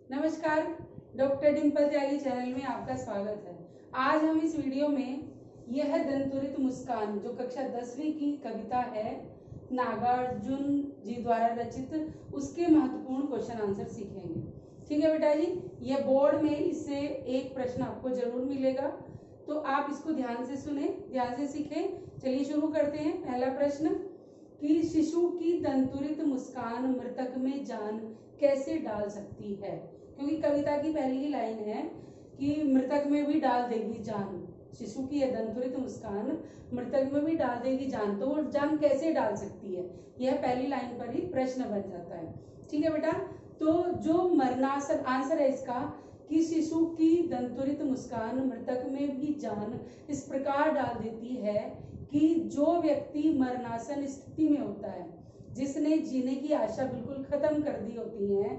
नमस्कार, डॉक्टर डिम्पल त्यागी चैनल में आपका स्वागत है। आज हम इस वीडियो में यह दंतुरित मुस्कान जो कक्षा 10वीं की कविता है नागार्जुन जी द्वारा रचित, उसके महत्वपूर्ण क्वेश्चन आंसर सीखेंगे। ठीक है बेटा जी, यह बोर्ड में इससे एक प्रश्न आपको जरूर मिलेगा, तो आप इसको ध्यान से सुने, ध्यान से सीखें। चलिए शुरू करते हैं। पहला प्रश्न कि शिशु की दंतुरित मुस्कान मृतक में जान कैसे डाल सकती है, क्योंकि कविता की पहली ही लाइन है कि मृतक में भी डाल देगी जान। शिशु की यह दंतुरित मुस्कान मृतक में भी डाल देगी जान, तो वो जान कैसे डाल सकती है, यह पहली लाइन पर ही प्रश्न बन जाता है। ठीक है बेटा, तो जो मरणासन आंसर है इसका कि शिशु की दंतुरित मुस्कान मृतक में भी जान इस प्रकार डाल देती है कि जो व्यक्ति मरणासन स्थिति में होता है, जिसने जीने की आशा बिल्कुल खत्म कर दी होती है,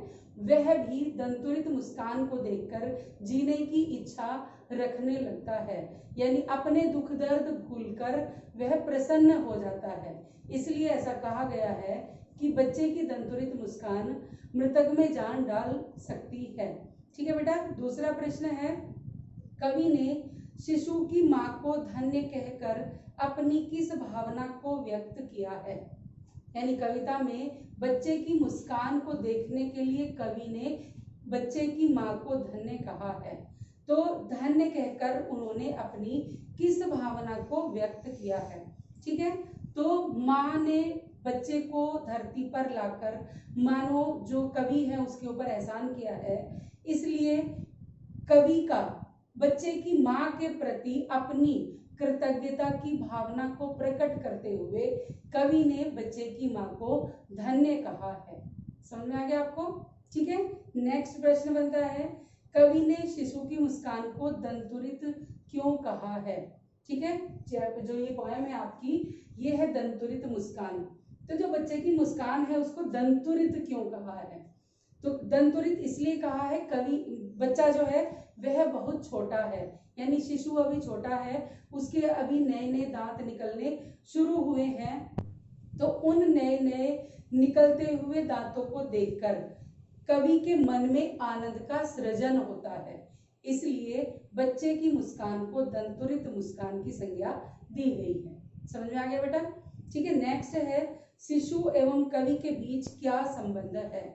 वह भी दंतुरित मुस्कान को देखकर जीने की इच्छा रखने लगता है, यानी अपने दुख दर्द भूलकर वह प्रसन्न हो जाता है। इसलिए ऐसा कहा गया है कि बच्चे की दंतुरित मुस्कान मृतक में जान डाल सकती है। ठीक है बेटा, दूसरा प्रश्न है, कवि ने शिशु की मां को धन्य कहकर अपनी किस भावना को व्यक्त किया है। यानी कविता में बच्चे की मुस्कान को देखने के लिए कवि ने बच्चे की मां को धन्य कहा है, तो धन्य कहकर उन्होंने अपनी किस भावना को व्यक्त किया है। ठीक है, तो मां ने बच्चे को धरती पर लाकर मानो जो कवि है उसके ऊपर एहसान किया है, इसलिए कवि का बच्चे की मां के प्रति अपनी कृतज्ञता की भावना को प्रकट करते हुए कवि ने बच्चे की मां को धन्य कहा है। समझ में आ गया आपको? ठीक है, नेक्स्ट प्रश्न बनता है, कवि ने शिशु की मुस्कान को दंतुरित क्यों कहा है। ठीक है, जो ये पोएम है आपकी, ये है दंतुरित मुस्कान। तो जो बच्चे की मुस्कान है उसको दंतुरित क्यों कहा है, तो दंतुरित इसलिए कहा है, कवि बच्चा जो है वह बहुत छोटा है, यानी शिशु अभी छोटा है, उसके अभी नए नए दांत निकलने शुरू हुए हैं, तो उन नए नए निकलते हुए दांतों को देखकर कवि के मन में आनंद का सृजन होता है, इसलिए बच्चे की मुस्कान को दंतुरित मुस्कान की संज्ञा दी गई है। समझ में आ गया बेटा? ठीक है, नेक्स्ट है, शिशु एवं कवि के बीच क्या संबंध है,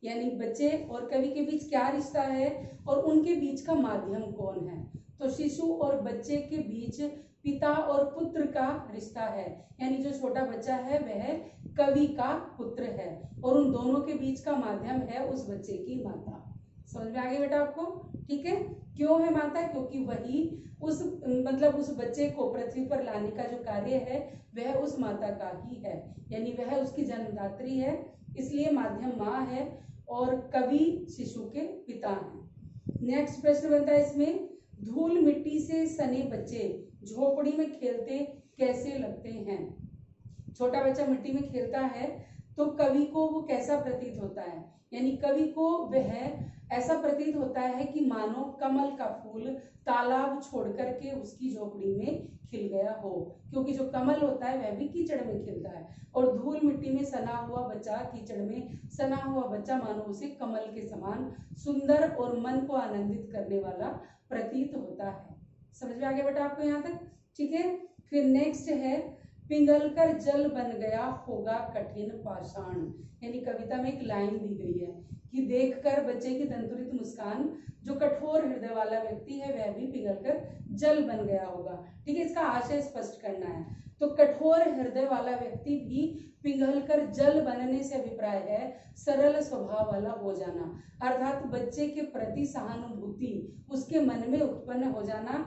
यानी बच्चे और कवि के बीच क्या रिश्ता है और उनके बीच का माध्यम कौन है। तो शिशु और बच्चे के बीच पिता और पुत्र का रिश्ता है, यानी जो छोटा बच्चा है वह कवि का पुत्र है, और उन दोनों के बीच का माध्यम है उस बच्चे की माता। समझ में आ गई बेटा आपको? ठीक है, क्यों है माता, क्योंकि वही उस उस बच्चे को पृथ्वी पर लाने का जो कार्य है वह उस माता का ही है, यानी वह उसकी जन्मदात्री है, इसलिए माध्यम माँ है और कवि शिशु के पिता हैं। नेक्स्ट प्रश्न बनता है इसमें, धूल मिट्टी से सने बच्चे झोपड़ी में खेलते कैसे लगते हैं। छोटा बच्चा मिट्टी में खेलता है तो कवि को वो कैसा प्रतीत होता है, यानी कवि को वह ऐसा प्रतीत होता है कि मानो कमल का फूल तालाब छोड़ करके उसकी झोपड़ी में खिल गया हो, क्योंकि जो कमल होता है वह भी कीचड़ में खिलता है, और धूल मिट्टी में सना हुआ बच्चा, कीचड़ में सना हुआ बच्चा मानो उसे कमल के समान सुंदर और मन को आनंदित करने वाला प्रतीत होता है। समझ में आ गया बेटा आपको यहाँ तक? ठीक है, फिर नेक्स्ट है, पिघलकर जल बन गया होगा कठिन पाषाण, यानी कविता में एक लाइन दी गई है कि देखकर बच्चे की दंतुरित मुस्कान जो कठोर हृदय वाला व्यक्ति है वह भी पिघलकर जल बन गया होगा। ठीक है, इसका आशय स्पष्ट करना है, तो कठोर हृदय वाला व्यक्ति भी पिघलकर जल बनने से अभिप्राय है सरल स्वभाव वाला हो जाना, अर्थात बच्चे के प्रति सहानुभूति उसके मन में उत्पन्न हो जाना,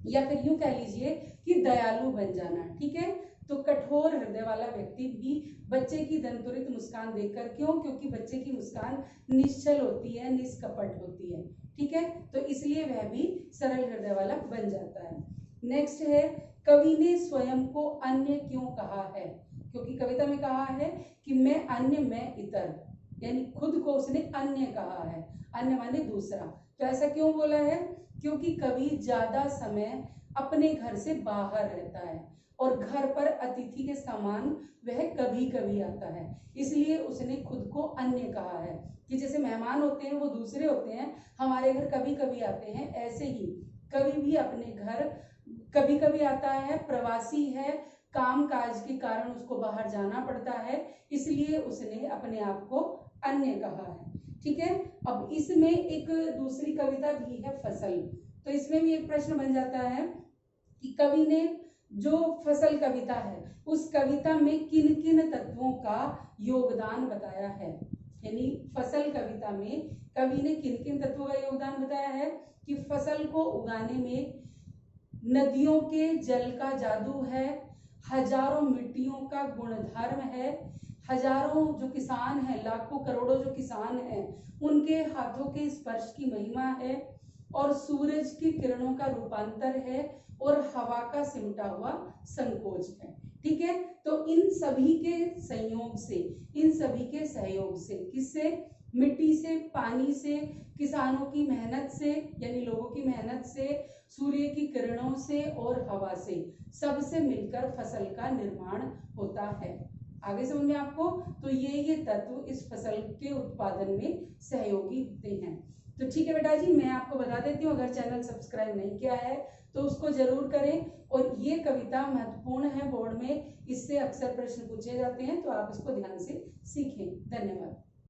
या फिर यूं कह लीजिए कि दयालु बन जाना। ठीक है, तो कठोर हृदय वाला व्यक्ति भी बच्चे की दंतुरित मुस्कान देखकर, क्यों, क्योंकि बच्चे की मुस्कान निश्चल होती है, निष्कपट होती है। ठीक है, तो इसलिए वह भी सरल हृदय वाला बन जाता है। नेक्स्ट है, कवि ने स्वयं को अन्य क्यों कहा है, क्योंकि कविता में कहा है कि मैं अन्य, मैं इतर, यानी खुद को उसने अन्य कहा है, अन्य माने दूसरा। तो ऐसा क्यों बोला है, क्योंकि कवि ज्यादा समय अपने घर से बाहर रहता है और घर पर अतिथि के समान वह कभी कभी आता है, इसलिए उसने खुद को अन्य कहा है कि जैसे मेहमान होते हैं वो दूसरे होते हैं, हमारे घर कभी कभी आते हैं, ऐसे ही कवि भी अपने घर कभी कभी आता है, प्रवासी है, काम काज के कारण उसको बाहर जाना पड़ता है, इसलिए उसने अपने आप को अन्य कहा है। ठीक है, अब इसमें एक दूसरी कविता भी है फसल, तो इसमें भी एक प्रश्न बन जाता है कि कवि ने जो फसल कविता है उस कविता में किन किन तत्वों का योगदान बताया है, यानी फसल कविता में कवि ने किन किन तत्वों का योगदान बताया है कि फसल को उगाने में नदियों के जल का जादू है, हजारों मिट्टियों का गुणधर्म है, हजारों जो किसान हैं, लाखों करोड़ों जो किसान हैं, उनके हाथों के स्पर्श की महिमा है, और सूरज की किरणों का रूपांतर है, और हवा का सिमटा हुआ संकोच है। ठीक है, तो इन सभी के संयोग से, इन सभी के सहयोग से, किससे, मिट्टी से, पानी से, किसानों की मेहनत से यानी लोगों की मेहनत से, सूर्य की किरणों से और हवा से, सबसे मिलकर फसल का निर्माण होता है। आगे समझ में आपको, तो ये तत्व इस फसल के उत्पादन में सहयोगी होते हैं। तो ठीक है बेटा जी, मैं आपको बता देती हूँ, अगर चैनल सब्सक्राइब नहीं किया है तो उसको जरूर करें, और ये कविता महत्वपूर्ण है, बोर्ड में इससे अक्सर प्रश्न पूछे जाते हैं, तो आप इसको ध्यान से सीखें। धन्यवाद।